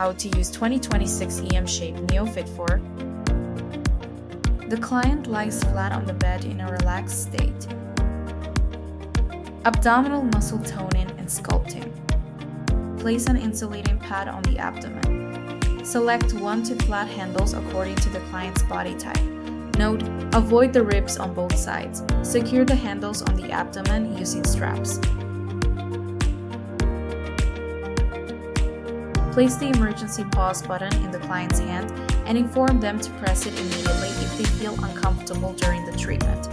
how to use 2026 EMShape Neo Fit IV. The client lies flat on the bed in a relaxed state. Abdominal muscle toning and sculpting. Place an insulating pad on the abdomen. Select 1 to flat handles according to the client's body type. Note, avoid the ribs on both sides. Secure the handles on the abdomen using straps. Place the emergency pause button in the client's hand and inform them to press it immediately if they feel uncomfortable during the treatment.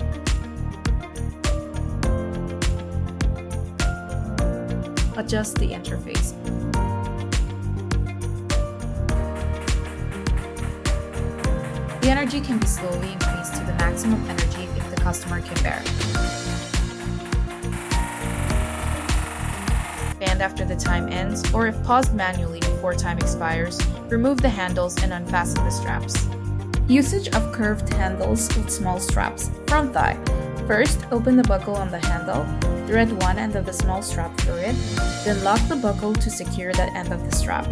Adjust the interface. The energy can be slowly increased to the maximum energy if the customer can bear. Band after the time ends, or if paused manually before time expires, remove the handles and unfasten the straps. Usage of curved handles with small straps. Front thigh. First, open the buckle on the handle, thread one end of the small strap through it, then lock the buckle to secure that end of the strap.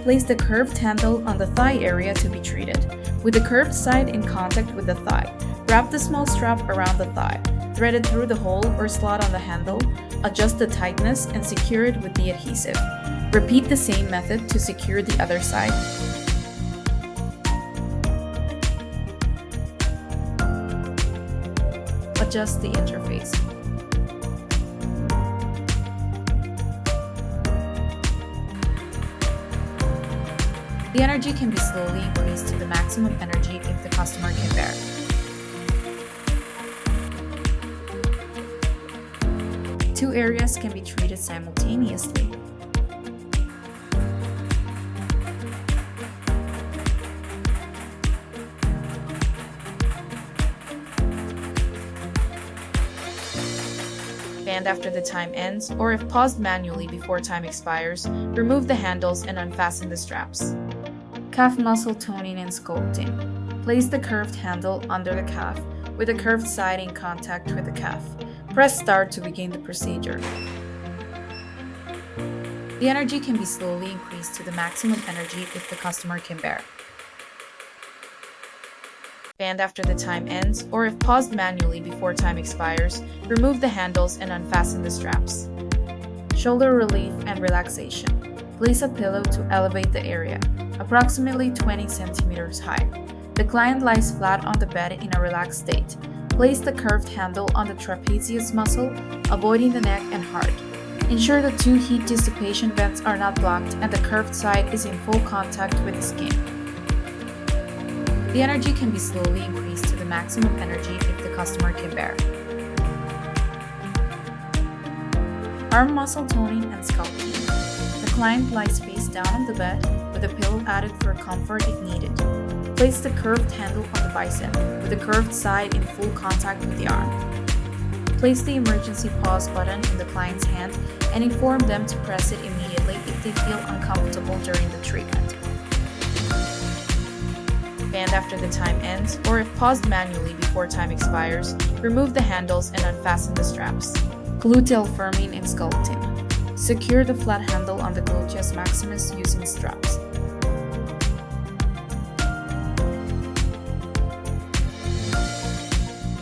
Place the curved handle on the thigh area to be treated. With the curved side in contact with the thigh, wrap the small strap around the thigh, thread it through the hole or slot on the handle, adjust the tightness and secure it with the adhesive. Repeat the same method to secure the other side. Adjust the interface. The energy can be slowly increased to the maximum energy if the customer can bear. Two areas can be treated simultaneously. Band after the time ends, or if paused manually before time expires, remove the handles and unfasten the straps. Calf muscle toning and sculpting. Place the curved handle under the calf with the curved side in contact with the calf. Press start to begin the procedure. The energy can be slowly increased to the maximum energy if the customer can bear. Band after the time ends, or if paused manually before time expires, remove the handles and unfasten the straps. Shoulder relief and relaxation. Place a pillow to elevate the area, approximately 20 centimeters high. The client lies flat on the bed in a relaxed state. Place the curved handle on the trapezius muscle, avoiding the neck and heart. Ensure the two heat dissipation vents are not blocked and the curved side is in full contact with the skin. The energy can be slowly increased to the maximum energy if the customer can bear. Arm muscle toning and sculpting. The client lies face down on the bed with a pillow added for comfort if needed. Place the curved handle on the bicep with the curved side in full contact with the arm. Place the emergency pause button in the client's hand and inform them to press it immediately if they feel uncomfortable during the treatment. Band after the time ends, or if paused manually before time expires, remove the handles and unfasten the straps. Gluteal firming and sculpting. Secure the flat handle on the gluteus maximus using straps.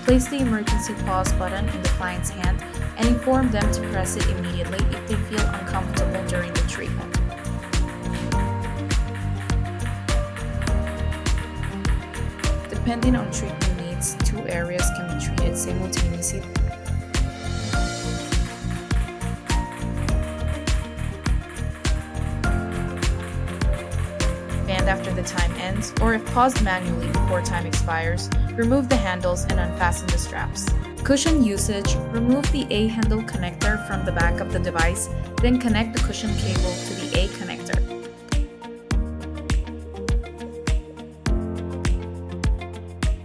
Place the emergency pause button in the client's hand and inform them to press it immediately if they feel uncomfortable during the treatment. Depending on treatment needs, two areas can be treated simultaneously. Band after the time ends, or if paused manually before time expires, remove the handles and unfasten the straps. Cushion usage. Remove the A handle connector from the back of the device, then connect the cushion cable to the A connector.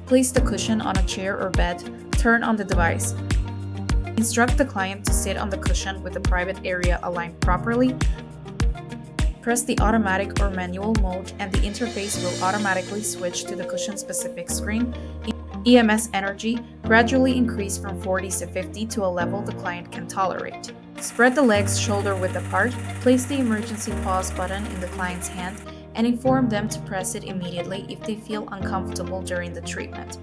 Place the cushion on a chair or bed, turn on the device. Instruct the client to sit on the cushion with the private area aligned properly. Press the automatic or manual mode and the interface will automatically switch to the cushion-specific screen. EMS energy gradually increase from 40 to 50 to a level the client can tolerate. Spread the legs shoulder width apart, place the emergency pause button in the client's hand, and inform them to press it immediately if they feel uncomfortable during the treatment.